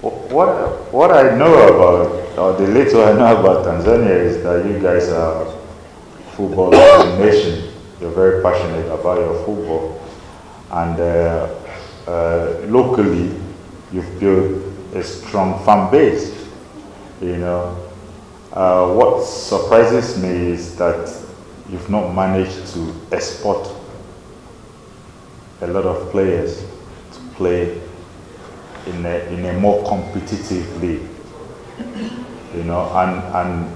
What I know about, or the little I know about Tanzania is that you guys are football nation. You're very passionate about your football, and locally, you've built a strong fan base. You know, what surprises me is that you've not managed to export a lot of players to play in a more competitive league. You know, and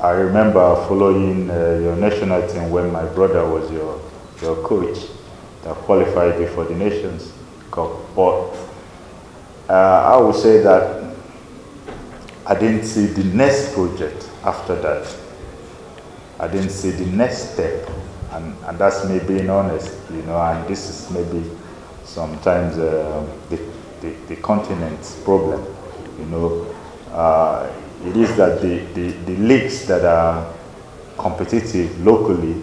I remember following your national team when my brother was your coach that qualified you for the Nations Cup. But I would say that I didn't see the next project after that. I didn't see the next step, and that's me being honest, you know, and this is maybe sometimes the continent's problem, you know. It is that the leagues that are competitive locally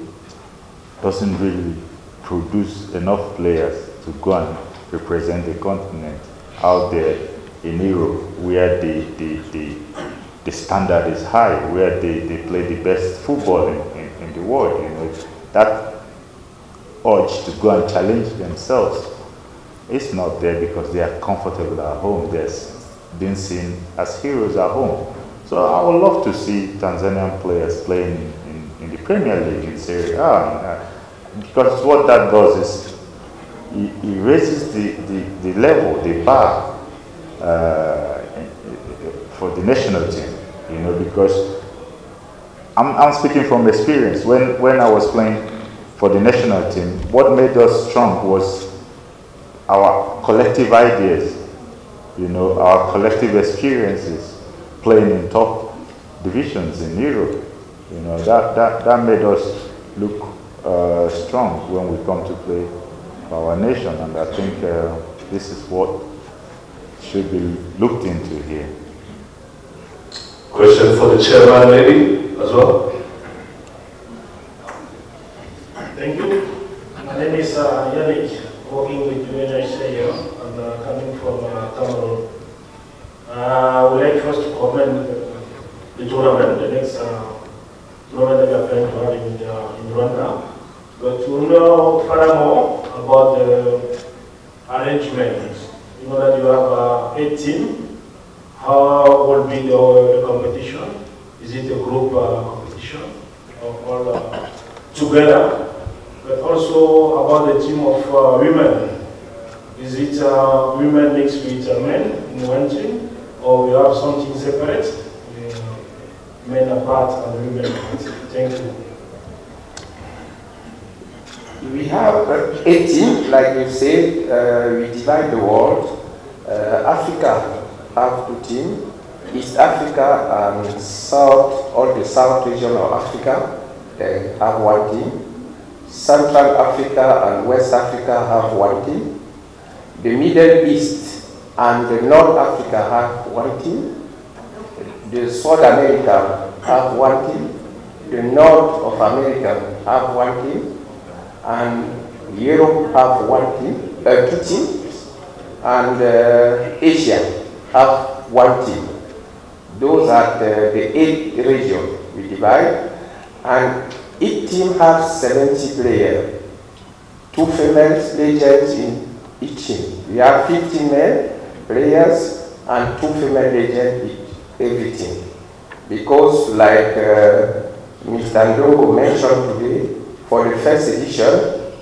doesn't really produce enough players to go and represent the continent out there in Europe, where the standard is high, where they play the best football in the world. You know, that urge to go and challenge themselves is not there because they are comfortable at home. They're being seen as heroes at home. So I would love to see Tanzanian players playing in the Premier League in Serie A, because what that does is it raises the level, the bar for the national team, you know, because I'm speaking from experience. When I was playing for the national team, what made us strong was our collective ideas, you know, our collective experiences playing in top divisions in Europe. You know, that made us look strong when we come to play for our nation, and I think this is what should be looked into here. Question for the chairman, maybe, as well? Thank you. My name is Yannick, working with UNHCR here, and coming from Cameroon. I would like first to comment the tournament, the next tournament that we are planning to have in Rwanda. But to know furthermore about the arrangement, you know that you have 8 teams. How will be the competition? Is it a group competition or all together? But also about the team of women. Is it women mixed with men in one team, or we have something separate, men apart and women apart? Thank you. We have 18, like you said, we divide the world. Africa have 2 teams, East Africa and South, all the South region of Africa, they have 1 team. Central Africa and West Africa have 1 team. The Middle East and the North Africa have 1 team. The South America have 1 team. The North of America have 1 team. And Europe have 1 team, 2 teams. And Asia have 1 team. Those are the 8 regions we divide, and each team has 70 players, 2 female legends in each team. We have 15 male players and 2 female legends in every team. Because like Mr. Ndongo mentioned today, for the first edition,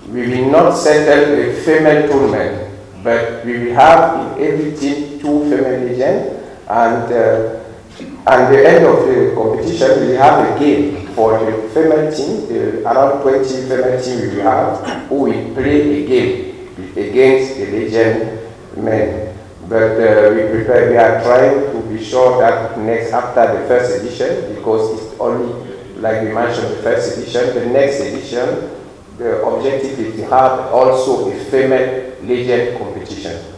we will not settle a female tournament, but we will have in every team 2 female legends, and at the end of the competition, we have a game for the female team, around 20 female team we will have, who will play a game against the legend men. But we are trying to be sure that next, after the first edition, because it's only, like we mentioned, the first edition, the next edition, the objective is to have also a female legend competition.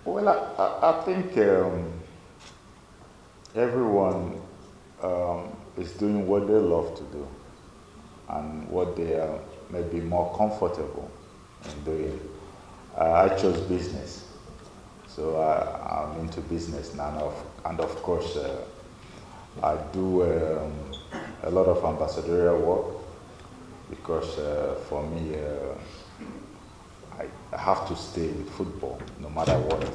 Well, I think everyone is doing what they love to do and what they are maybe more comfortable in doing. I chose business, So I'm into business now, and of course I do a lot of ambassadorial work because for me I have to stay with football no matter what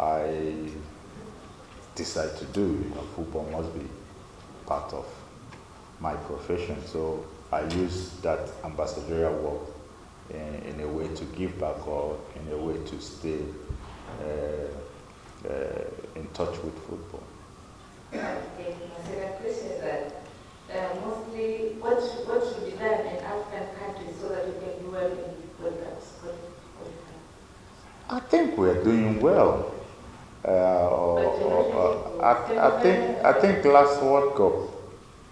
I decide to do. You know, football must be part of my profession. So I use that ambassadorial work in a way to give back or in a way to stay in touch with football. Okay, my second question is that mostly what should be done in African countries so that we can do well in World Cups? I think we're doing well. I think last World Cup,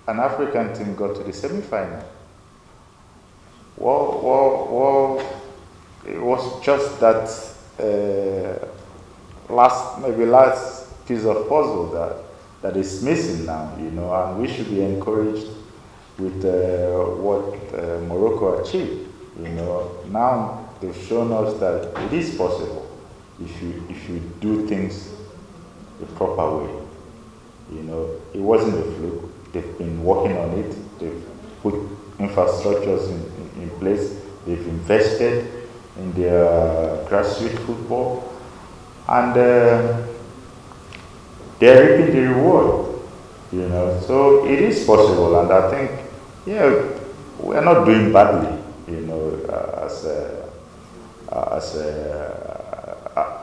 an African team got to the semi-final. Well, it was just that last piece of puzzle that is missing now, you know, and we should be encouraged with what Morocco achieved. You know, now they've shown us that it is possible if you do things the proper way. You know, it wasn't a fluke. They've been working on it. They've put infrastructures in place. They've invested in their grassroots football, and they're reaping the reward. You know, so it is possible, and I think, yeah, we're not doing badly. You know, as a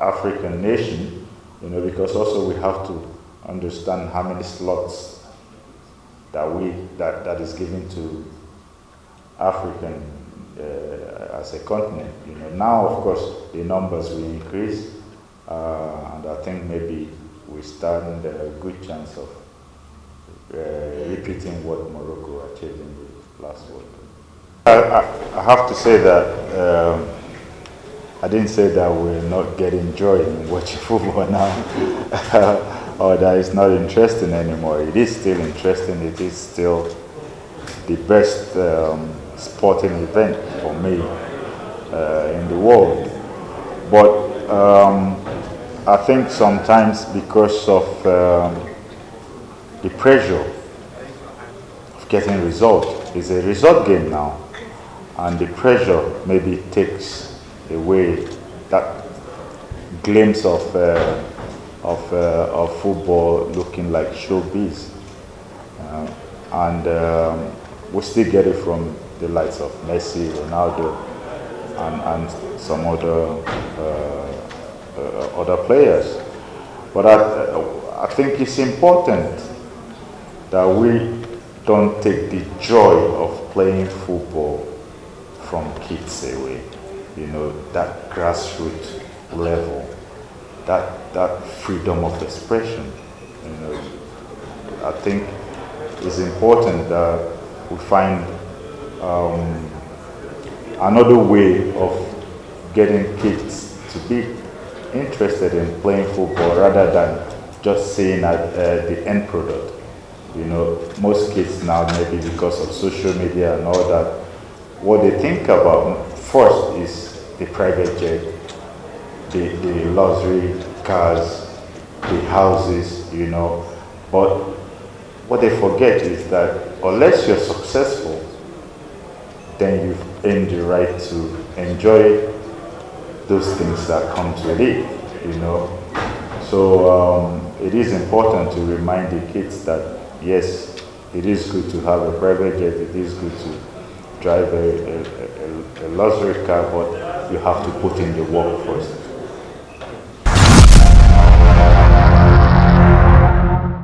African nation, you know, because also we have to understand how many slots that is given to African as a continent. You know, now of course the numbers will increase, and I think maybe we stand a good chance of repeating what Morocco achieved in the last World Cup. I have to say that I didn't say that we're not getting joy in watching football now, or that it's not interesting anymore. It is still interesting. It is still the best sporting event for me in the world. But I think sometimes because of the pressure of getting results, it's a result game now, and the pressure maybe takes away that glimpse of football looking like showbiz, and we still get it from the likes of Messi, Ronaldo, and some other players. But I think it's important that we don't take the joy of playing football from kids away. You know, that grassroots level, that freedom of expression. You know, I think it's important that we find another way of getting kids to be interested in playing football rather than just seeing at the end product. You know, most kids now, maybe because of social media and all that, what they think about first is the private jet, the luxury cars, the houses, you know. But what they forget is that unless you're successful, then you've earned the right to enjoy those things that come with it, you know. So it is important to remind the kids that yes, it is good to have a private jet, it is good to drive a luxury car, but you have to put in the work first.